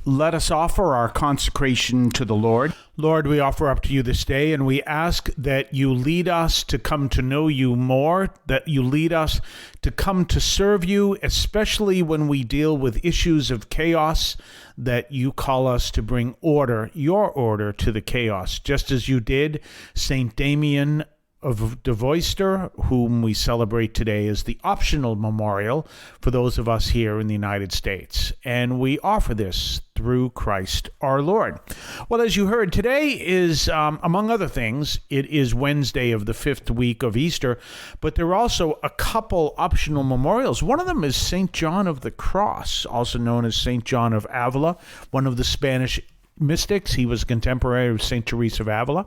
Let us offer our consecration to the Lord. Lord, we offer up to you this day, and we ask that you lead us to come to know you more, that you lead us to come to serve you, especially when we deal with issues of chaos, that you call us to bring order, your order, to the chaos, just as you did St. Damien of Vuester, whom we celebrate today as the optional memorial for those of us here in the United States. And we offer this through Christ our Lord. Well, as you heard, today is, among other things, it is Wednesday of the 5th week of Easter, but there are also a couple optional memorials. One of them is St. John of the Cross, also known as St. John of Avila, one of the Spanish mystics. He was a contemporary of St. Teresa of Avila.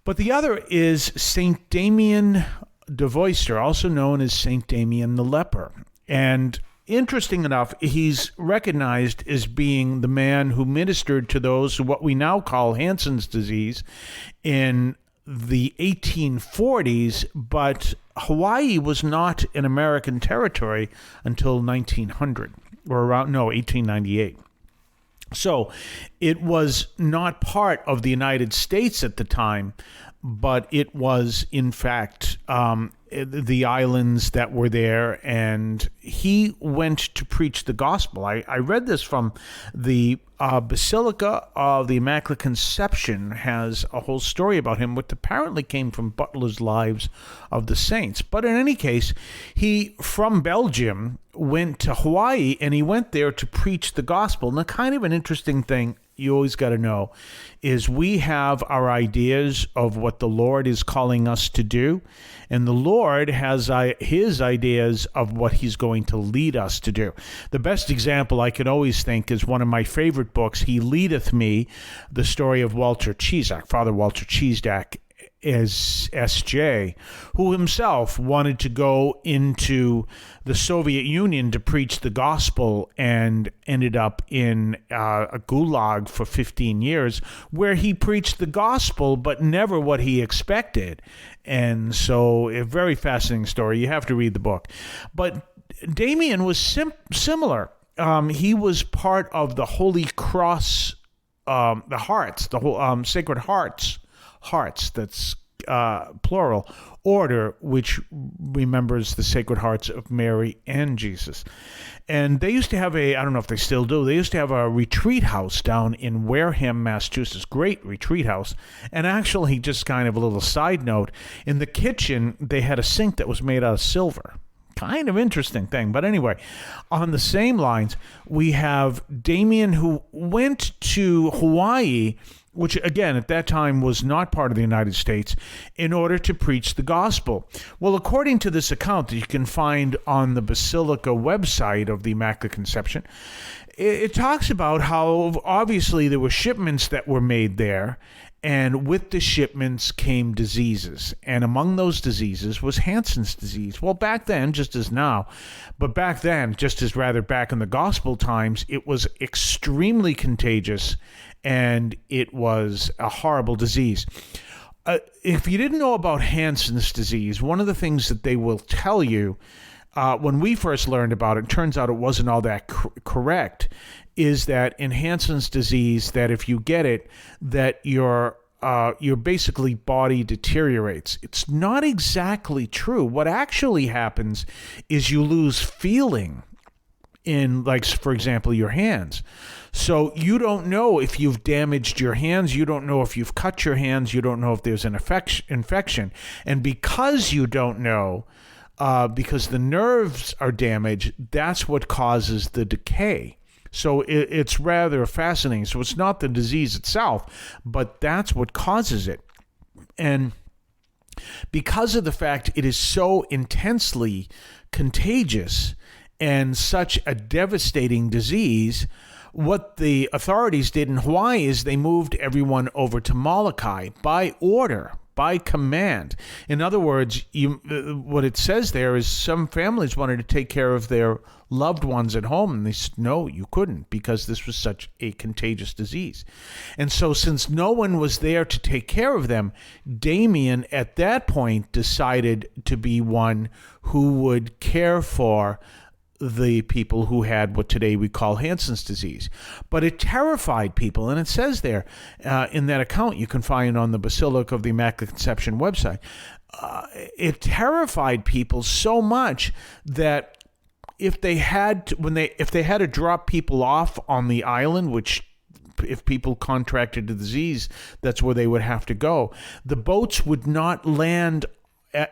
But the other is St. Damien de Vuester, also known as St. Damien the Leper. And interesting enough, he's recognized as being the man who ministered to those who what we now call Hansen's disease in the 1840s, but Hawaii was not an American territory until 1900, or around, no, 1898. So it was not part of the United States at the time, but it was, in fact, the islands that were there, and he went to preach the gospel. I read this from the Basilica of the Immaculate Conception, has a whole story about him, which apparently came from Butler's Lives of the Saints. But in any case, he, from Belgium, went to Hawaii, and he went there to preach the gospel. And the kind of an interesting thing you always got to know is we have our ideas of what the Lord is calling us to do, and the Lord has his ideas of what he's going to lead us to do. The best example I can always think is one of my favorite books, He Leadeth Me, the story of Walter Cheesack, Father Walter Cheesack, as S.J., who himself wanted to go into the Soviet Union to preach the gospel and ended up in a gulag for 15 years where he preached the gospel but never what he expected. And so a very fascinating story. You have to read the book. But Damien was similar. He was part of the Holy Cross, the Hearts, the whole Sacred Hearts, that's plural, order, which remembers the Sacred Hearts of Mary and Jesus. And they used to have I don't know if they still do, they used to have a retreat house down in Wareham, Massachusetts, great retreat house. And actually, just kind of a little side note, in the kitchen, they had a sink that was made out of silver. Kind of interesting thing. But anyway, on the same lines, we have Damien, who went to Hawaii, which, again, at that time was not part of the United States, in order to preach the gospel. Well, according to this account that you can find on the Basilica website of the Immaculate Conception, it talks about how obviously there were shipments that were made there, and with the shipments came diseases. And among those diseases was Hansen's disease. Well, back then, just as now, but back then, just as rather back in the gospel times, it was extremely contagious, and it was a horrible disease. If you didn't know about Hansen's disease, one of the things that they will tell you when we first learned about it, turns out it wasn't all that correct, is that in Hansen's disease, that if you get it, that your basically body deteriorates. It's not exactly true. What actually happens is you lose feeling in, like, for example, your hands. So you don't know if you've damaged your hands. You don't know if you've cut your hands. You don't know if there's an infection. And because you don't know, because the nerves are damaged, that's what causes the decay. So it's rather fascinating. So it's not the disease itself, but that's what causes it. And because of the fact it is so intensely contagious and such a devastating disease, what the authorities did in Hawaii is they moved everyone over to Molokai by order, by command. In other words, what it says there is some families wanted to take care of their loved ones at home, and they said, no, you couldn't, because this was such a contagious disease. And so since no one was there to take care of them, Damien at that point decided to be one who would care for the people who had what today we call Hansen's disease. But it terrified people, and it says there in that account you can find on the Basilica of the Immaculate Conception website, it terrified people so much that if they had to drop people off on the island, which if people contracted the disease, that's where they would have to go, the boats would not land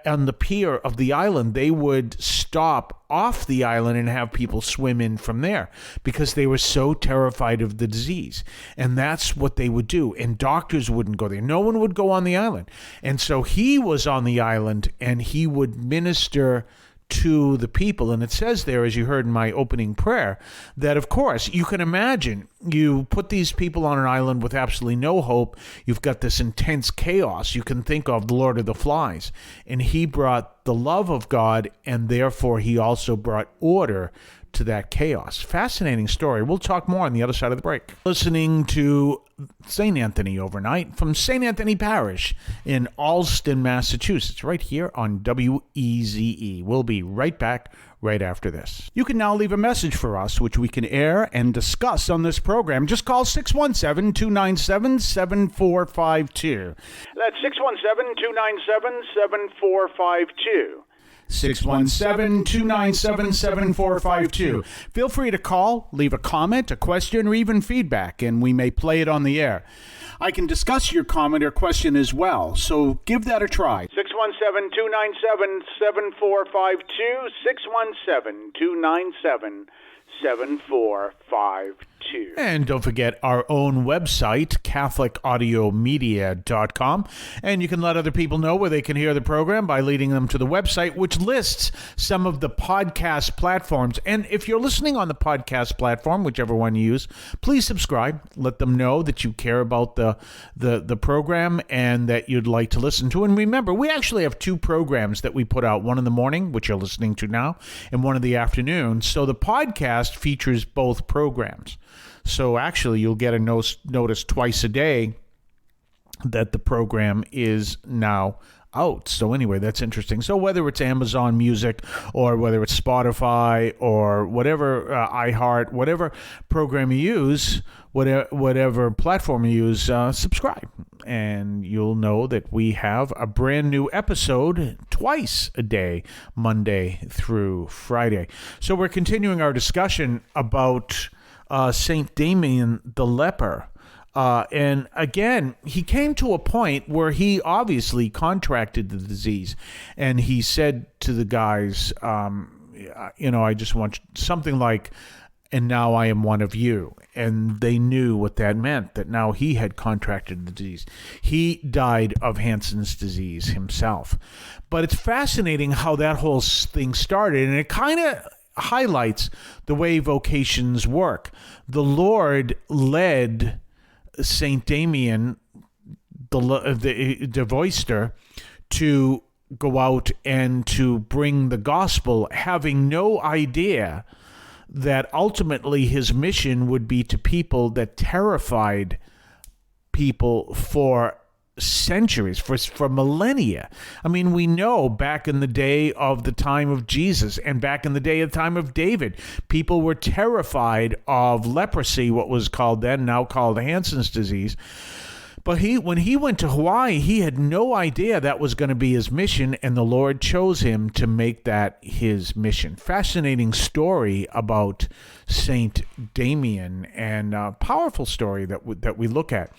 on the pier of the island. They would stop off the island and have people swim in from there because they were so terrified of the disease. And that's what they would do. And doctors wouldn't go there. No one would go on the island. And so he was on the island and he would minister to the people. And it says there, as you heard in my opening prayer, that of course you can imagine you put these people on an island with absolutely no hope. You've got this intense chaos. You can think of the Lord of the Flies. And he brought the love of God, and therefore he also brought order to that chaos. Fascinating story. We'll talk more on the other side of the break. Listening to St. Anthony Overnight from St. Anthony Parish in Allston, Massachusetts, right here on WEZE. We'll be right back right after this. You can now leave a message for us, which we can air and discuss on this program. Just call 617-297-7452. That's 617-297-7452. 617-297-7452. Feel free to call, leave a comment, a question, or even feedback, and we may play it on the air. I can discuss your comment or question as well, so give that a try. 617-297-7452, 617-297-7452. And don't forget our own website, CatholicAudiomedia.com. And you can let other people know where they can hear the program by leading them to the website, which lists some of the podcast platforms. And if you're listening on the podcast platform, whichever one you use, please subscribe. Let them know that you care about the program and that you'd like to listen to. And remember, we actually have two programs that we put out, one in the morning, which you're listening to now, and one in the afternoon. So the podcast features both programs. So actually, you'll get a notice twice a day that the program is now out. So anyway, that's interesting. So whether it's Amazon Music or whether it's Spotify or whatever, iHeart, whatever program you use, whatever platform you use, subscribe. And you'll know that we have a brand new episode twice a day, Monday through Friday. So we're continuing our discussion about St. Damien the leper. And again, he came to a point where he obviously contracted the disease. And he said to the guys, I just want something like, and now I am one of you. And they knew what that meant, that now he had contracted the disease. He died of Hansen's disease himself. But it's fascinating how that whole thing started. And it kind of highlights the way vocations work. The Lord led St. Damien, the Vuester, to go out and to bring the gospel, having no idea that ultimately his mission would be to people that terrified people for centuries, for millennia. I mean, we know back in the day of the time of Jesus and back in the day of the time of David, people were terrified of leprosy, what was called then, now called Hansen's disease. But when he went to Hawaii, he had no idea that was going to be his mission, and the Lord chose him to make that his mission. Fascinating story about Saint Damien, and a powerful story that we look at.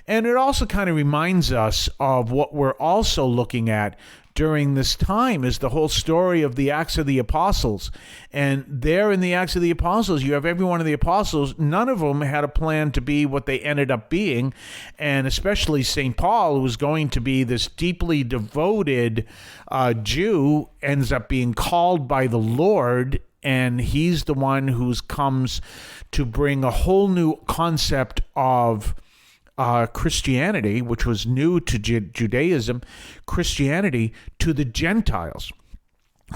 And it also kind of reminds us of what we're also looking at during this time is the whole story of the Acts of the Apostles. And there in the Acts of the Apostles, you have every one of the apostles. None of them had a plan to be what they ended up being. And especially St. Paul, who was going to be this deeply devoted Jew, ends up being called by the Lord. And he's the one who comes to bring a whole new concept of Christianity, which was new to Judaism, Christianity to the Gentiles,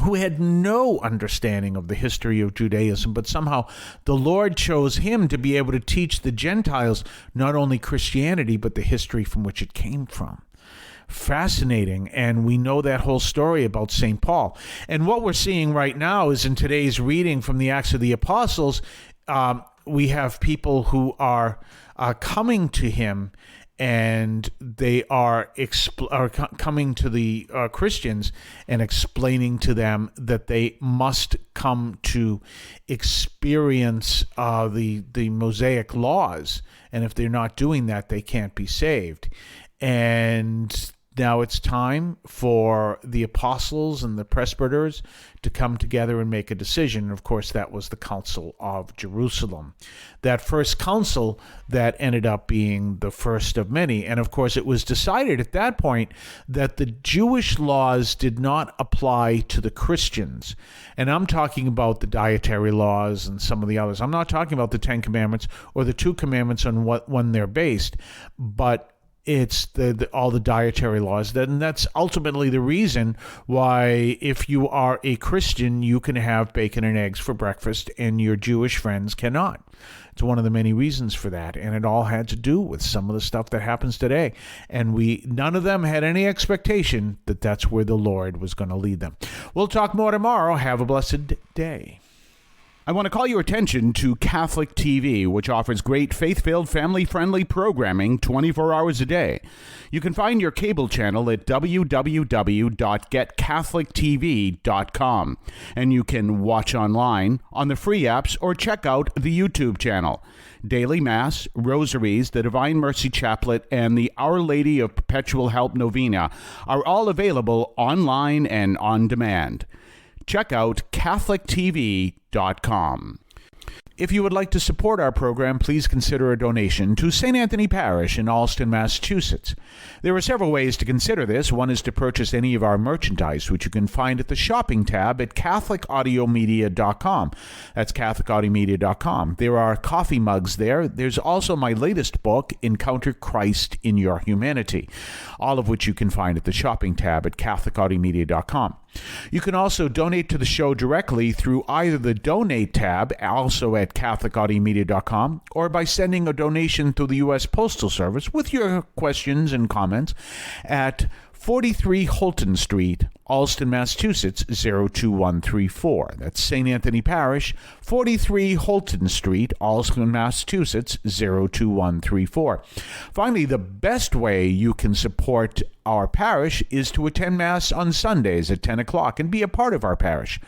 who had no understanding of the history of Judaism, but somehow the Lord chose him to be able to teach the Gentiles not only Christianity, but the history from which it came from. fascinating. And we know that whole story about St. Paul. And what we're seeing right now is in today's reading from the Acts of the Apostles, we have people who are coming to him, and they are coming to the Christians and explaining to them that they must come to experience the Mosaic laws. And if they're not doing that, they can't be saved. And now it's time for the apostles and the presbyters to come together and make a decision. Of course, that was the Council of Jerusalem. That first council that ended up being the first of many. And of course, it was decided at that point that the Jewish laws did not apply to the Christians. And I'm talking about the dietary laws and some of the others. I'm not talking about the Ten Commandments or the two commandments on when they're based, but it's all the dietary laws. And that's ultimately the reason why, if you are a Christian, you can have bacon and eggs for breakfast and your Jewish friends cannot. It's one of the many reasons for that. And it all had to do with some of the stuff that happens today. And none of them had any expectation that that's where the Lord was going to lead them. We'll talk more tomorrow. Have a blessed day. I want to call your attention to Catholic TV, which offers great faith-filled, family-friendly programming 24 hours a day. You can find your cable channel at www.getcatholictv.com, and you can watch online on the free apps or check out the YouTube channel. Daily Mass, Rosaries, the Divine Mercy Chaplet, and the Our Lady of Perpetual Help Novena are all available online and on demand. Check out CatholicTV.com. If you would like to support our program, please consider a donation to St. Anthony Parish in Allston, Massachusetts. There are several ways to consider this. One is to purchase any of our merchandise, which you can find at the shopping tab at CatholicAudiomedia.com. That's CatholicAudiomedia.com. There are coffee mugs there. There's also my latest book, Encounter Christ in Your Humanity, all of which you can find at the shopping tab at CatholicAudiomedia.com. You can also donate to the show directly through either the Donate tab, also at CatholicAudiomedia.com, or by sending a donation through the U.S. Postal Service with your questions and comments at 43 Holton Street, Allston, Massachusetts, 02134. That's St. Anthony Parish, 43 Holton Street, Allston, Massachusetts, 02134. Finally, the best way you can support our parish is to attend Mass on Sundays at 10 o'clock and be a part of our parish.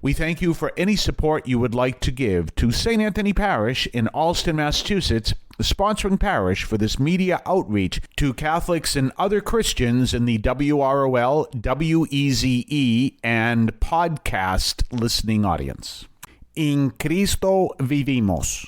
We thank you for any support you would like to give to St. Anthony Parish in Allston, Massachusetts, the sponsoring parish for this media outreach to Catholics and other Christians in the WROL, WEZE, and podcast listening audience. In Cristo vivimos.